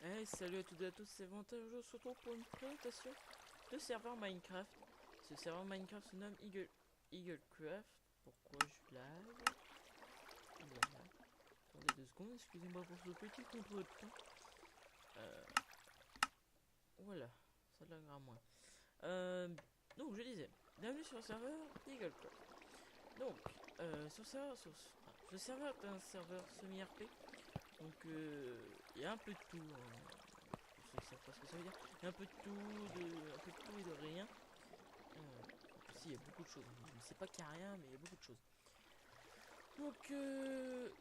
Hey, salut à toutes et à tous, c'est Valentin. Aujourd'hui, on se retrouve pour une présentation de serveur Minecraft. Ce serveur Minecraft se nomme Eaglecraft. Pourquoi je lag? Voilà. Attendez 2 secondes, excusez-moi pour ce petit contretemps. Euh, voilà, ça laguera moins. Donc, je disais, bienvenue sur le serveur Eaglecraft. Donc, sur le serveur, ce serveur est un serveur semi-RP. Donc, il y a un peu de tout. Pour ceux qui savent pas ce que ça veut dire. Il y a un peu de tout, un peu de tout et de rien. Si, il y a beaucoup de choses. Je ne sais pas qu'il n'y a rien, mais il y a beaucoup de choses. Donc,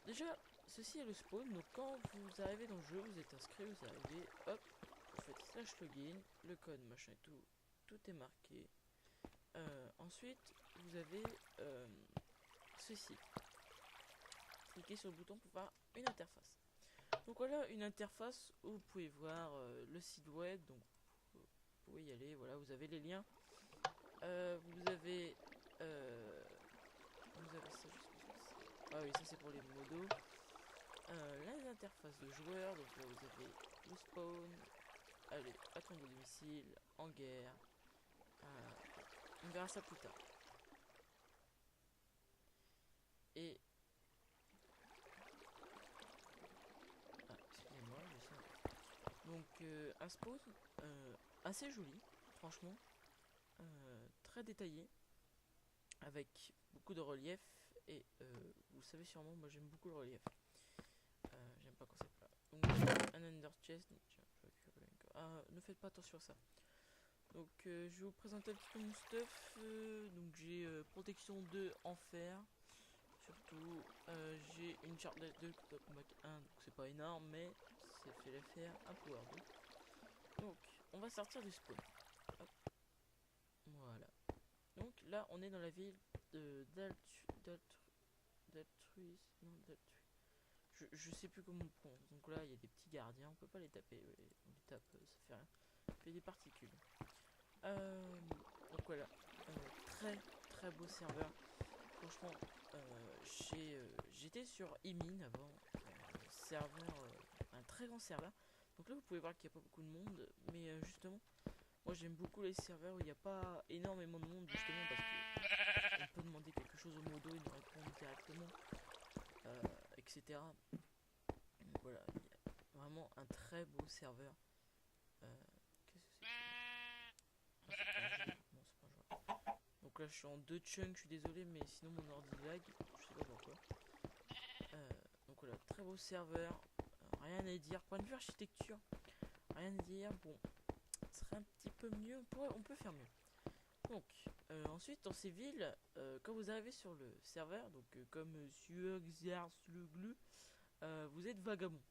déjà, ceci est le spawn. Donc, quand vous arrivez dans le jeu, vous êtes inscrit, vous arrivez, hop, vous faites slash login, le code, machin et tout, tout est marqué. Ensuite, vous avez ceci. Cliquez sur le bouton pour voir une interface. Donc voilà une interface où vous pouvez voir le site web. Donc vous pouvez y aller. Voilà, vous avez les liens. Vous avez ça. Ah oui, ça c'est pour les modos. Les interfaces de joueurs. Donc là vous avez le spawn. Allez, attendre au domicile, en guerre. On verra ça plus tard. Et excusez-moi, donc un spawn assez joli, franchement, très détaillé, avec beaucoup de relief. Et vous le savez sûrement, moi j'aime beaucoup le relief. J'aime pas quand c'est plat. Donc un under chest. Ne faites pas attention à ça. Donc je vais vous présenter un petit peu mon stuff. Donc j'ai protection 2 en fer. Surtout j'ai une charte de combat 1, donc c'est pas énorme, mais ça fait l'affaire un power 2. Donc on va sortir du spawn. Hop. Voilà. Donc là on est dans la ville de d'Altruis. Non, d'Altruis. Je sais plus comment on prononce. Donc là il y a des petits gardiens, on peut pas les taper. On les tape, ça fait rien. Ça fait des particules. Donc voilà. Très très beau serveur. Franchement, j'étais sur Emin avant. Serveur, un très grand serveur. Donc là vous pouvez voir qu'il n'y a pas beaucoup de monde. Mais justement, moi j'aime beaucoup les serveurs où il n'y a pas énormément de monde. Justement parce que on peut demander quelque chose au modo, ils nous répondent directement. Etc. Donc voilà, il y a vraiment un très beau serveur. Qu'est-ce que c'est que ça? Non, c'est pas un joueur. Donc là je suis en 2 chunks, je suis désolé, mais sinon mon ordi lag, je sais pas pourquoi. Donc voilà, très beau serveur, rien à dire. Point de vue architecture, rien à dire. Bon, ce serait un petit peu mieux, on peut faire mieux. Donc ensuite dans ces villes, quand vous arrivez sur le serveur, donc comme Suexersleglu, vous êtes vagabond.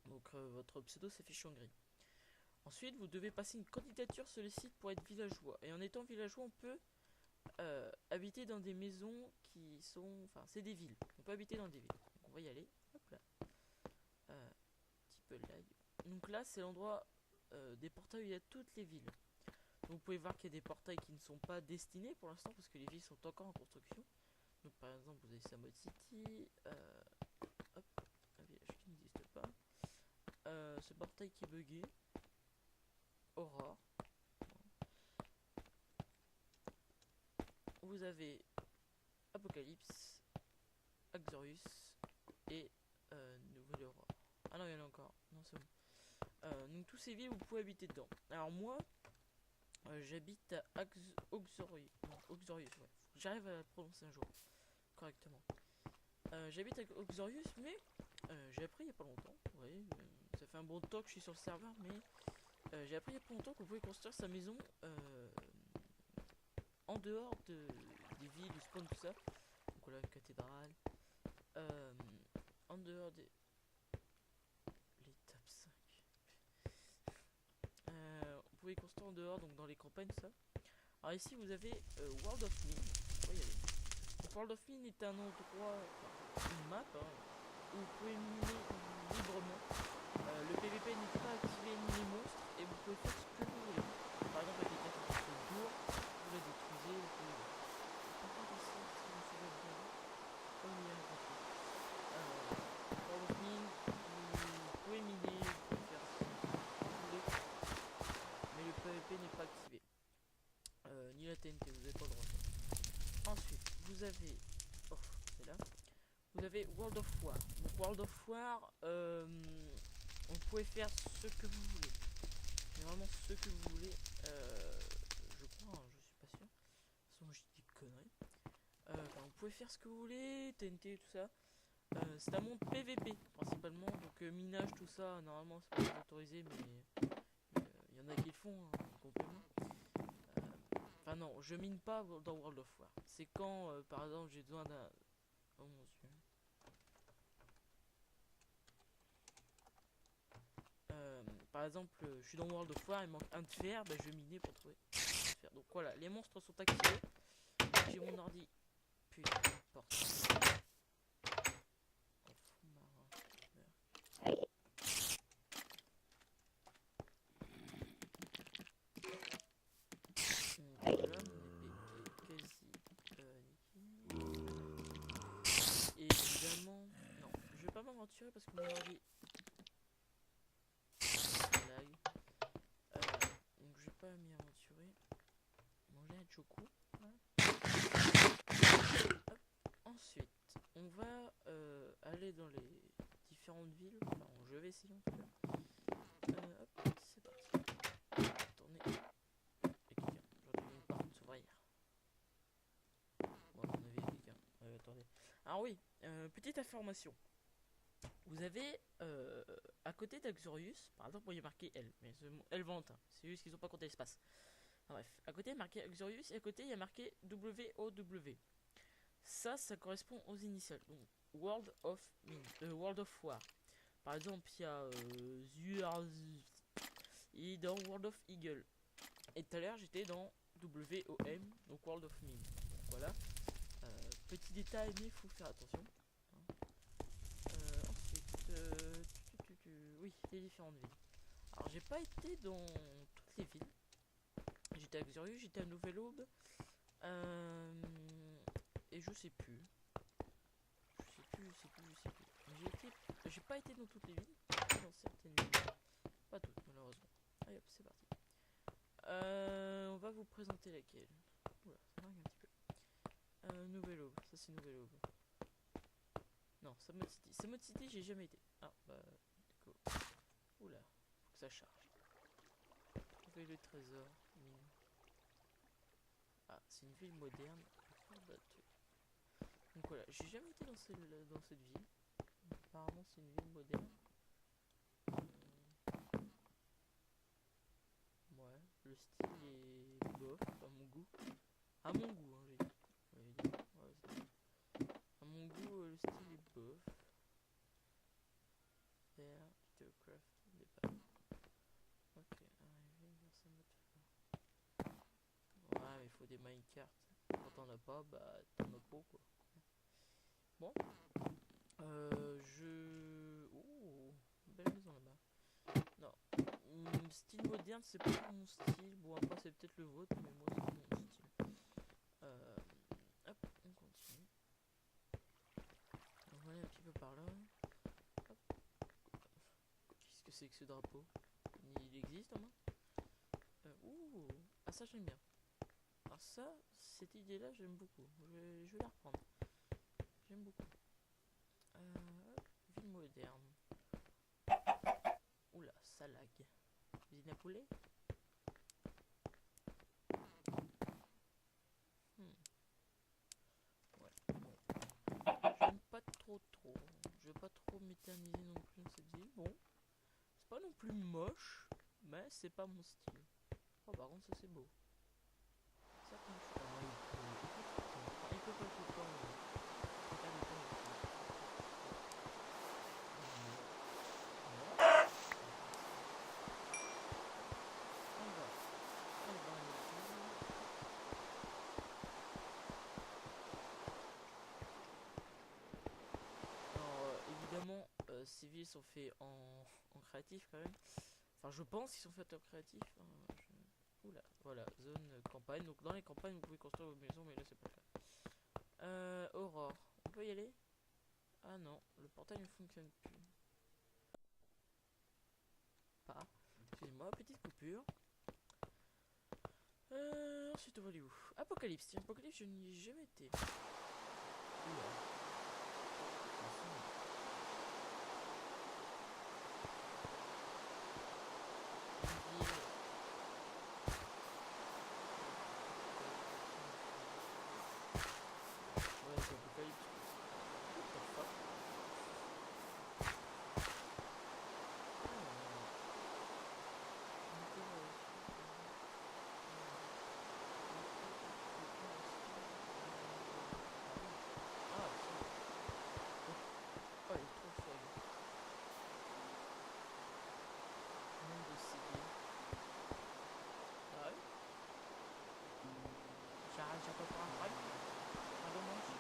Donc votre pseudo s'affiche en gris. Ensuite, vous devez passer une candidature sur le site pour être villageois. Et en étant villageois, on peut habiter dans des maisons qui sont... Enfin, c'est des villes. On peut habiter dans des villes. Donc on va y aller. Hop là. Petit peu lag. Donc là, c'est l'endroit des portails où il y a toutes les villes. Donc vous pouvez voir qu'il y a des portails qui ne sont pas destinés pour l'instant parce que les villes sont encore en construction. Donc par exemple, vous avez Samod City. Hop, un village qui n'existe pas. Ce portail qui est bugué. Aurore. Vous avez Apocalypse, Axorius et Nouvelle Aurore. Ah non, il y en a encore. Non, c'est bon. Donc tous ces villes, vous pouvez habiter dedans. Alors moi, j'habite à Auxorius. Non, Auxorius, ouais. J'arrive à la prononcer un jour correctement. J'habite à Auxorius, mais j'ai appris il n'y a pas longtemps. Ouais, ça fait un bon temps que je suis sur le serveur, mais j'ai appris il n'y a pas longtemps qu'on pouvait construire sa maison en dehors des villes, du spawn, tout ça. Donc voilà, une cathédrale. En dehors des... L'étape 5. On pouvait construire en dehors, donc dans les campagnes, ça. Alors ici, vous avez World of Min. On va y aller. Donc, World of Min est un endroit, une map, hein, où vous pouvez miner librement. Le PVP n'est pas activé ni les monstres, et vous pouvez faire ce que vous voulez. Par exemple, avec les cartes de jour, vous la détruisez, vous pouvez... Par contre, ici, si vous suivez bien, comme il y a un World of Min, vous pouvez miner, vous pouvez faire vous avez... Oh, c'est là. Vous avez World of War. Donc World of War, on pouvait faire ce que vous voulez. Mais vraiment ce que vous voulez. Je crois, hein, je suis pas sûr. De toute façon, je dis des conneries. Enfin, vous pouvez faire ce que vous voulez, TNT, tout ça. C'est un monde PVP principalement, donc minage, tout ça, normalement c'est pas autorisé, mais il y en a qui le font, hein, complètement. Enfin non, je mine pas dans World of War. C'est quand, par exemple, j'ai besoin d'un... Oh mon dieu. Par exemple, je suis dans World of War, il manque un de fer, bah, je vais miner pour trouver un de fer. Donc voilà, les monstres sont activés. J'ai mon ordi. Putain, porte. Voilà, mon épée est quasi et évidemment, non, je vais pas m'aventurer parce que mon ordi lag. Donc je vais pas m'y aventurer. Manger un choco. Voilà. Hop. Ensuite, on va aller dans les différentes villes. Enfin, je vais essayer en tout cas. Hop, c'est parti. Tournez. Et quelqu'un. J'en ai vu une porte s'ouvrir. Bon, à mon avis, quelqu'un. Attendez. Alors oui, petite information. Vous avez à côté d'Axorius, par exemple, il y a marqué L, mais L vente, hein. C'est juste qu'ils n'ont pas compté l'espace. Enfin, bref, à côté il y a marqué Axorius et à côté il y a marqué WOW. Ça correspond aux initiales. Donc World of World of War. Par exemple, il y a il est dans World of Eagle. Et tout à l'heure j'étais dans WOM, donc World of Mine. Donc voilà. Petit détail, mais il faut faire attention. Ensuite, oui, les différentes villes. Alors, j'ai pas été dans toutes les villes. J'étais à Xurius, j'étais à Nouvelle-Aube. Et je sais plus. J'ai pas été dans toutes les villes. Dans certaines villes. Pas toutes, malheureusement. Allez hop, c'est parti. On va vous présenter laquelle. Oula, ça manque un petit peu. Nouvelle-Aube, ça c'est Nouvelle-Aube. Non, Samot City. Samot City, j'ai jamais été. Ah, bah, go. Oula, faut que ça charge. Trouver le trésor. Mine. Ah, c'est une ville moderne. Donc voilà, j'ai jamais été dans cette ville. Apparemment, c'est une ville moderne. Ouais, le style est bof, à mon goût. À mon goût, hein, j'ai dit. Ouais, à mon goût, le style est bof. Vert, Theocraft, départ. Ok, arrivé vers sa mode. Ouais, mais il faut des minecarts. Quand t'en as pas, bah t'en as pas quoi. Bon. Oh, belle maison là-bas. Non. Style moderne, c'est pas mon style. Bon, après, c'est peut-être le vôtre, mais moi, c'est pas mon style. Hop, on continue. On va aller un petit peu par là. Hop. Qu'est-ce que c'est que ce drapeau? Il existe en main? Ouh. Ah, ça, j'aime bien. Alors, ça, cette idée-là, j'aime beaucoup. Je vais la reprendre. J'aime beaucoup. Ville moderne. Oula, ça lag. Usine à poulet. Ouais, bon. J'aime pas trop. Je vais pas trop m'éterniser non plus dans cette ville. Bon. C'est pas non plus moche, mais c'est pas mon style. Oh, par contre, ça c'est beau. Ça, comme je... il peut pas tout le temps. Évidemment, ces villes sont faites en créatif quand même. Enfin, je pense qu'ils sont faits en créatif. Hein, oula, voilà, zone campagne. Donc, dans les campagnes, vous pouvez construire vos maisons, mais là, c'est pas le cas. Aurore, on peut y aller? Ah non, le portail ne fonctionne plus. Pas. Excusez-moi, petite coupure. Ensuite, on va aller où? Apocalypse. Tiens, Apocalypse, je n'y ai jamais été. Oula. Attention. Une ville. Ouais, c'est apocalypse. What the fuck? Ah, oh, il est trop faible. Nombre de civils. Ah ouais? J'ai pas pour un track. Un dommage.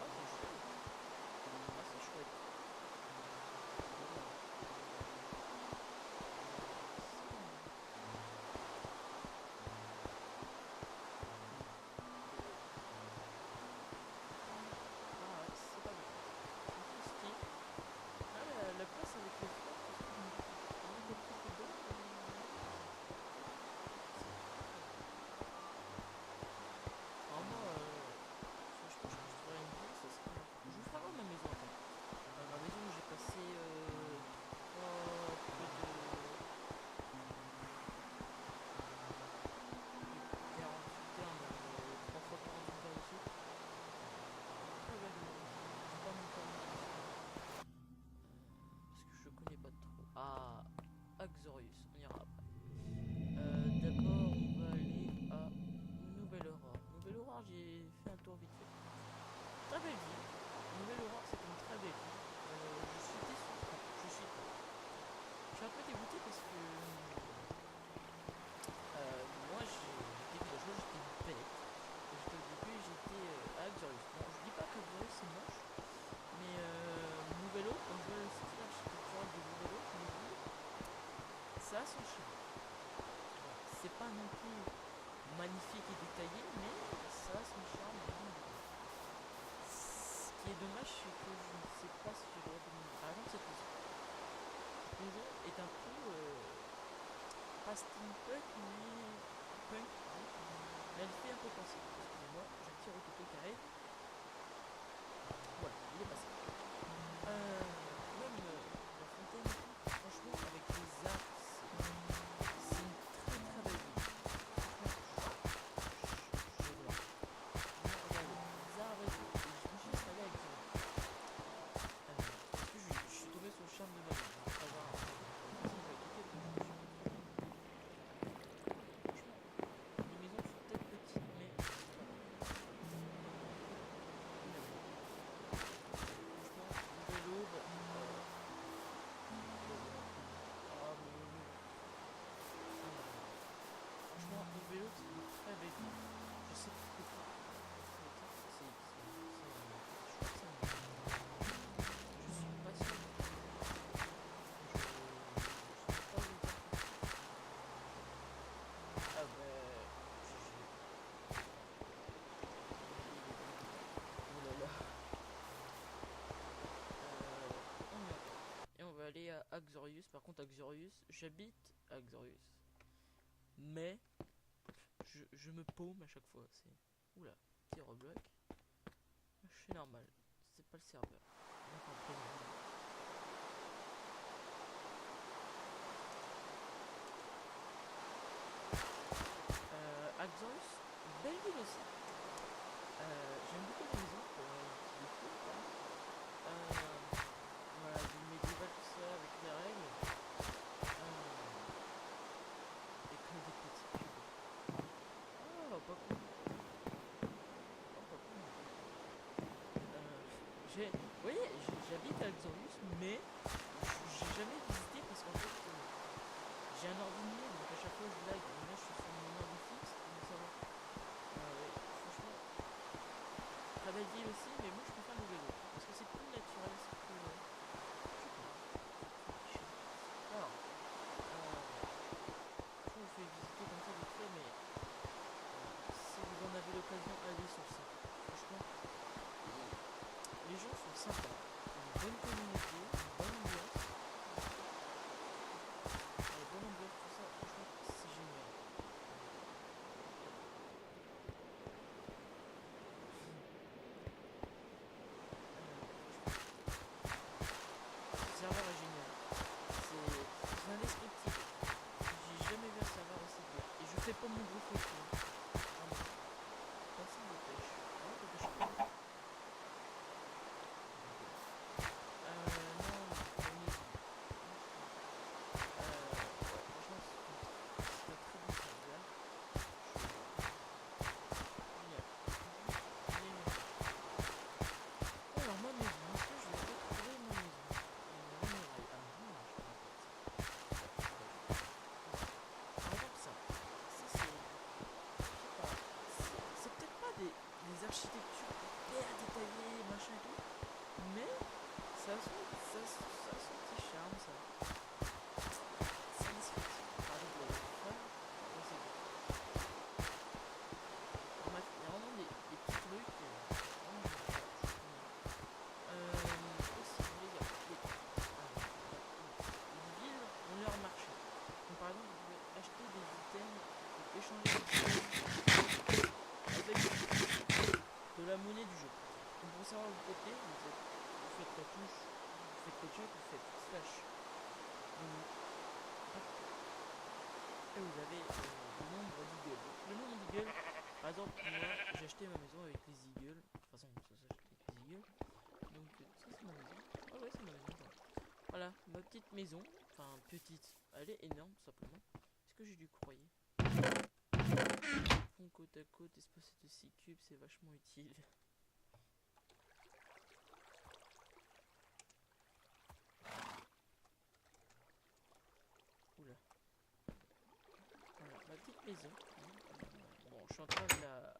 Ah, c'est chouette. Ah, c'est chouette. Ah ouais, c'est pas mal. Steve. Ah, la place avec les fleurs, parce qu'on a des trucs d'eau. Alors moi, si je construirais une ville, ça serait... Je vous ferai ma maison en fait. Ma maison, j'ai passé près de 48 heures, même 3 fois 48 heures dessus. Très belle maison. J'ai pas mon permis parce que je connais pas trop. Ah, Axorius, on ira après. D'abord, on va aller à Nouvelle-Aurore. Nouvelle-Aurore, j'ai fait un tour vite fait. Très belle ville. Nouvelle-Aurore, c'est une très belle ville. Je suis déçu. Enfin, je suis un peu dégoûté parce que moi j'étais villageois, j'étais une pelette. Au début j'étais à Axorius. Bon, je dis pas qu'Axorius c'est moche, mais Nouvelle-Eau, quand je vois le style architectural de Nouvelle-Eau, je me dis ça a son charme. Voilà. C'est pas non plus magnifique et détaillé, mais ça a son charme. Ce qui est dommage, c'est que je ne sais pas si j'ai le droit de me... Par exemple, cette maison. Cette maison est un peu pas steampunk, mais punk, pardon. Mais elle fait un peu penser. Excusez-moi, je tire au couteau qui arrive. Voilà, il est passé. Même la fontaine, franchement, avec les arbres, c'est une très très belle ville. J'adore. Regardez, les arbres et tout. Et je me suis installé avec eux. Parce que je suis tombé sur le charme de ma vie. Pour savoir. De toute façon, je vais quitter parce que je me suis fait trop. Franchement, les maisons sont peut-être petites, mais c'est pas grave. On aime bien. Franchement, Nouvelle Aube. Ah, ça n'a rien à voir. Franchement, Nouvelle Aube, c'est une très belle ville. Je sais pas pourquoi. Je crois que c'est un nom. Je suis pas sûr. Je sais pas vous dire pourquoi. Ah bah, GG. Il est bon. Oh là là. On y retourne. Et on va aller à Axorius. Par contre, Axorius, j'habite à Axorius. Mais je me paume à chaque fois. C'est. Oula, petit rebloc. Je suis normal. C'est pas le serveur. Donc en pleine ville. Axorius, belle ville aussi. J'aime beaucoup la maison pour qui est cool quand même. Voilà, du médiéval tout ça avec les règles. École des petits cubes. Oh, pas con. Oh, pas con du tout. Vous voyez, j'habite à Axorius, mais j'ai jamais visité parce qu'en fait, j'ai un ordi nouveau, donc à chaque fois je lag. Mais là, je suis sur mon ordi fixe, donc ça va. Ouais, franchement, très belle ville aussi, mais moi je préfère Nouvelle-Eau parce que c'est plus naturel, c'est plus. Je sais pas, c'est plus chill. Alors, je vous fais visiter comme ça vite fait, mais si vous en avez l'occasion, allez sur le site. Franchement, les gens sont sympas, une bonne communauté, une bonne ambiance, tout ça. Franchement, architecture hyper détaillée, machin et tout. Mais ça a son petit charme, ça. C'est discret. Par exemple, la femme, c'est bon. En bref, il y a vraiment des petits trucs. Vraiment, aussi, il y a les villes ont leur marché. Donc, par exemple, vous pouvez acheter des items, échanger des items avec de la monnaie du jeu. Donc, pour savoir où vous faites, vous faites la touche, vous faites ketchup, vous faites slash. Donc, hop, et vous avez le nombre d'eagles. Le nombre d'eagles, par exemple, moi j'ai acheté ma maison avec les eagles. De toute façon, ça s'achète avec les eagles. Donc, ça c'est ma maison. Ah ouais, c'est ma maison. Voilà, ma petite maison. Enfin, petite. Elle est énorme, tout simplement. Est-ce que j'ai du courrier? Pont côte à côte, espacé de 6 cubes, c'est vachement utile. Oula. Voilà, ma petite maison. Bon, je suis en train de la...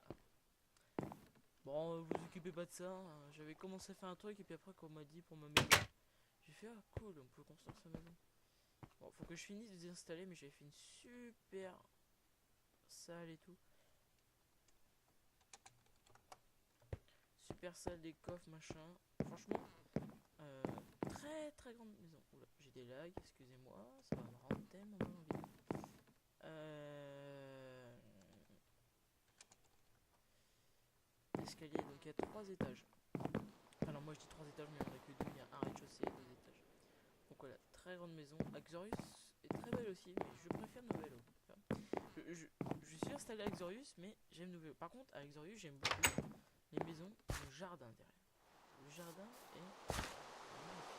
Bon, vous occupez pas de ça. Hein. J'avais commencé à faire un truc et puis après, quand on m'a dit pour ma maison, j'ai fait ah cool, on peut construire sa maison. Bon, faut que je finisse de désinstaller, mais j'avais fait une super salle et tout. Super salle, des coffres, machin. Franchement, très très grande maison. Oula, j'ai des lags, excusez-moi, ça va me rendre tellement mal en vidéo. Escalier, donc il y a 3 étages. Alors moi je dis 3 étages, mais il n'y en a que 2, il y a un rez-de-chaussée et 2 étages. Donc voilà, très grande maison. Axorius est très belle aussi, mais je préfère Novello. Je suis installé à Axorius, mais j'aime Novello. Par contre, à Axorius, j'aime beaucoup les maisons, le jardin derrière. Le jardin est magnifique.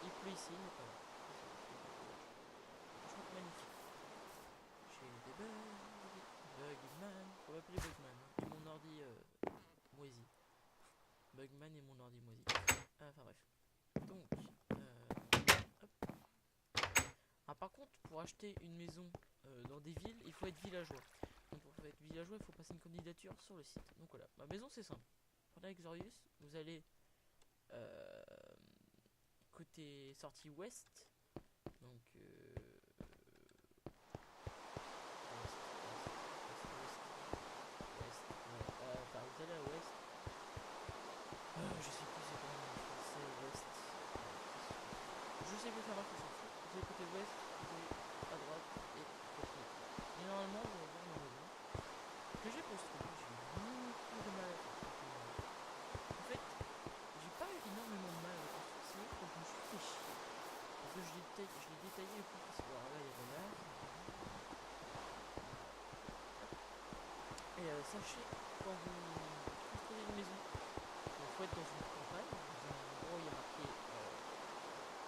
Il pleut ici, mais pas là. Franchement, magnifique. J'ai des bugs. Bugman. On va appeler Bugman. Et mon ordi moisi. Bugman et mon ordi moisi. Enfin bref. Donc, hop. Ah, par contre, pour acheter une maison dans des villes, il faut être villageois. Donc pour être villageois, il faut passer une candidature sur le site. Donc voilà, ma maison c'est simple. Prenez Exorius, vous allez côté sortie ouest. Donc enfin vous allez à ouest. Je sais plus c'est quoi c'est ouest. Je sais plus ça marche, on s'en fout. Vous allez côté ouest, vous allez à droite et côté. Et normalement vous allez voir ma maison que j'ai construite. J'ai eu beaucoup de mal à faire. En fait, j'ai pas eu énormément de mal à la construire, c'est quand je me suis fait chier. Parce que je l'ai détaillé le plus possible. Alors là, il y avait là. Et sachez, quand vous construisez une maison, il faut être dans une campagne. Dans un endroit où il y a marqué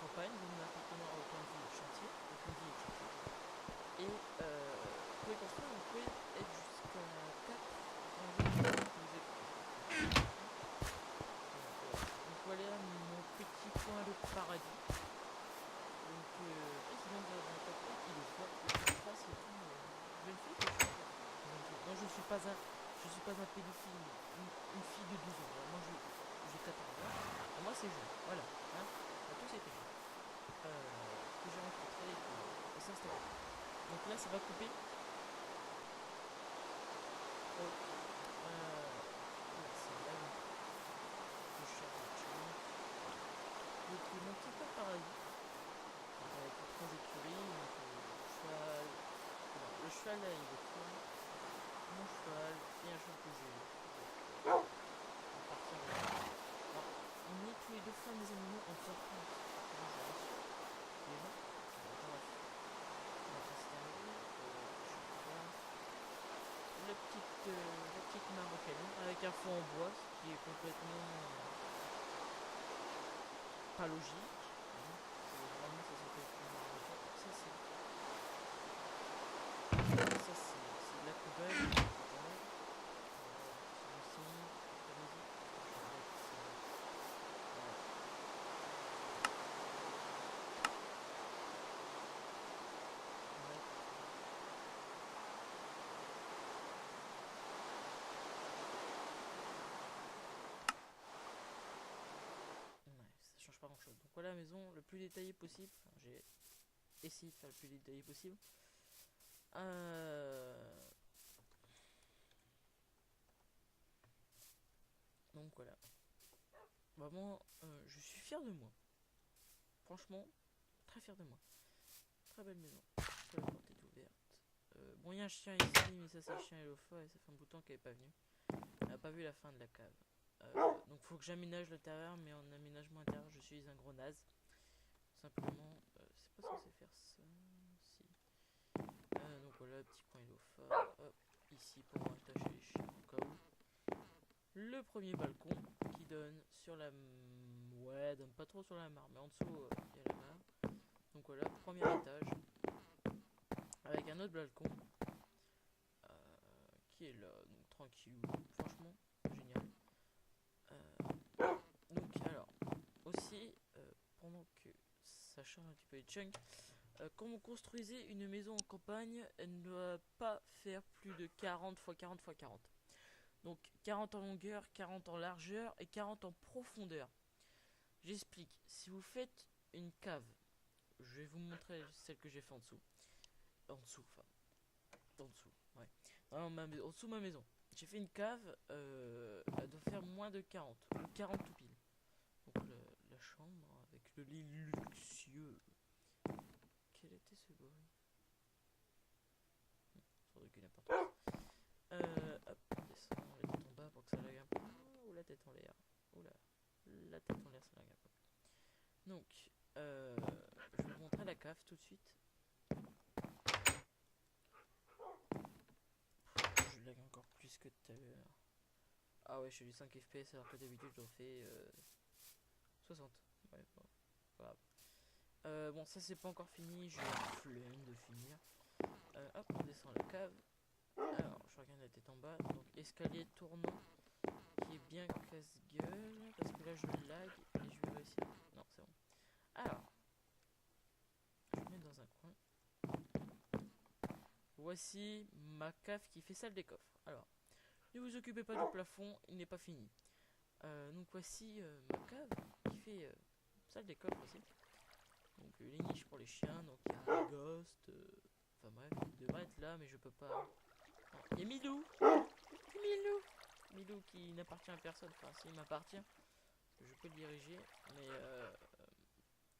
campagne, vous mettez appartenant au point de vue chantier, au point de vue chantier. Et vous pouvez construire, vous pouvez être jusqu'à 4 rangées que vous êtes. Donc voilà mon petit coin de paradis. Donc c'est même dans un top 1, il est fort, il passe et tout. Je le fais que je suis. Non, je suis pas un pédophile, une fille de 12 ans. Moi j'ai 14 ans. Et moi c'est jeune. Voilà. Hein, on a tous été jeunes. Que j'ai rencontré et ça c'était bon. Donc là ça va couper. Là c'est là que je cherche autre chose. Donc mon petit coin paradis. Avec 3 écuries, donc cheval. Le cheval là il est fort. Mon cheval et un cheval que j'ai. On va partir là. Alors, on est tous les deux fans des animaux en sortant. Les gens. Bref. On va passer derrière. La petite marocaine avec un fond en bois, ce qui est complètement pas logique. Hein. Vraiment ça s'appelle une marocaine. Ça c'est de la poubelle. chose. Donc voilà la maison le plus détaillé possible. Enfin, j'ai essayé de faire le plus détaillé possible. Donc voilà. Vraiment, je suis fier de moi. Franchement, très fier de moi. Très belle maison. La porte est ouverte. Bon, il y a un chien ici, mais ça c'est le chien Elofa et ça fait un bout de temps qu'elle est pas venue. Elle a pas vu la fin de la cave. Donc faut que j'aménage l'intérieur, mais en aménagement intérieur, je suis un gros naze. Simplement, c'est pas censé faire ça. Si. Donc voilà, petit coin Elofa. Hop, ici pour attacher les chiens au cas où. Le premier balcon qui donne sur la... Ouais, donne pas trop sur la mare, mais en dessous, il y a la mare. Donc voilà, premier étage. Avec un autre balcon. Qui est là, donc tranquille. Franchement, génial. Donc alors, aussi, pendant que ça change un petit peu les chunks, quand vous construisez une maison en campagne, elle ne doit pas faire plus de 40 x 40 x 40. Donc 40 en longueur, 40 en largeur et 40 en profondeur. J'explique. Si vous faites une cave, je vais vous montrer celle que j'ai fait en dessous. En dessous, enfin. En dessous, ouais. En dessous de ma maison. J'ai fait une cave, elle doit faire moins de 40. Ou 40 tout pile. Donc la chambre avec le lit luxueux. Quel était ce bruit? Sans doute n'importe quoi. Hop, on descend la tête en bas pour que ça lag un peu. Ou la tête en l'air. Oula, la tête en l'air ça lag un peu. Donc, je vais vous montrer la cave tout de suite. Je lag encore plus que tout à l'heure. Ah ouais, je suis du 5 FPS alors que d'habitude j'en fais 60. Ouais, bon, voilà. Bon, ça c'est pas encore fini, j'ai la flemme de finir. Hop, on descend la cave. Alors, je regarde la tête en bas. Donc, escalier tournant qui est bien casse-gueule. Parce que là, je lag et je vais réussir. Non, c'est bon. Alors, je vais mettre dans un coin. Voici ma cave qui fait salle des coffres. Alors, ne vous occupez pas du plafond, il n'est pas fini. Donc, voici ma cave qui fait salle des coffres aussi. Donc, les niches pour les chiens. Donc, il y a un ghost. Enfin, bref, il devrait être là, mais je peux pas. Il y a Milou. Milou. Milou qui n'appartient à personne. Enfin, s'il m'appartient, je peux le diriger. Mais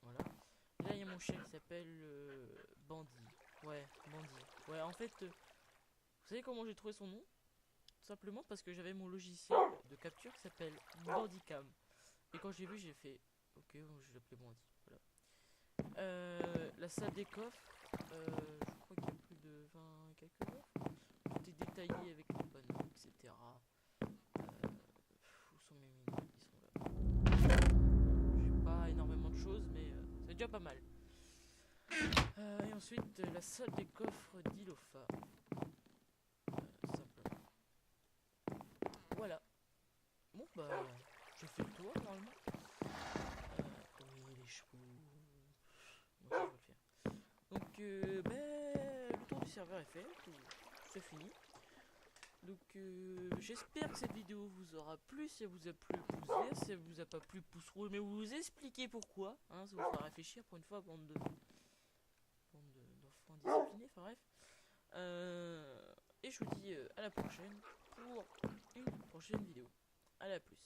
voilà. Et là, il y a mon chien qui s'appelle Bandit. Ouais, Bandit. Ouais, en fait, vous savez comment j'ai trouvé son nom? Tout simplement parce que j'avais mon logiciel de capture qui s'appelle Bandicam. Et quand j'ai vu, j'ai fait ok, je vais l'appeler Bandit. Voilà. La salle des coffres. Je crois qu'il y a plus de 20 quelques coffres. Tout est détaillé avec les panneaux, etc. Où sont mes mini? Ils sont là. J'ai pas énormément de choses, mais c'est déjà pas mal. Et ensuite, la salle des coffres d'Ilofa. Simplement. Voilà. Bon, bah, j'ai fait le tour normalement. Oui, les chevaux. Moi aussi, je vais le faire. Donc, le tour du serveur est fait. C'est fini. Donc j'espère que cette vidéo vous aura plu. Si elle vous a plu, pouce vert. Si elle vous a pas plu, pouce rouge. Mais vous expliquez pourquoi, hein, ça vous fera réfléchir pour une fois, bande d'enfants indisciplinés. Enfin bref. Et je vous dis à la prochaine pour une prochaine vidéo. À la plus.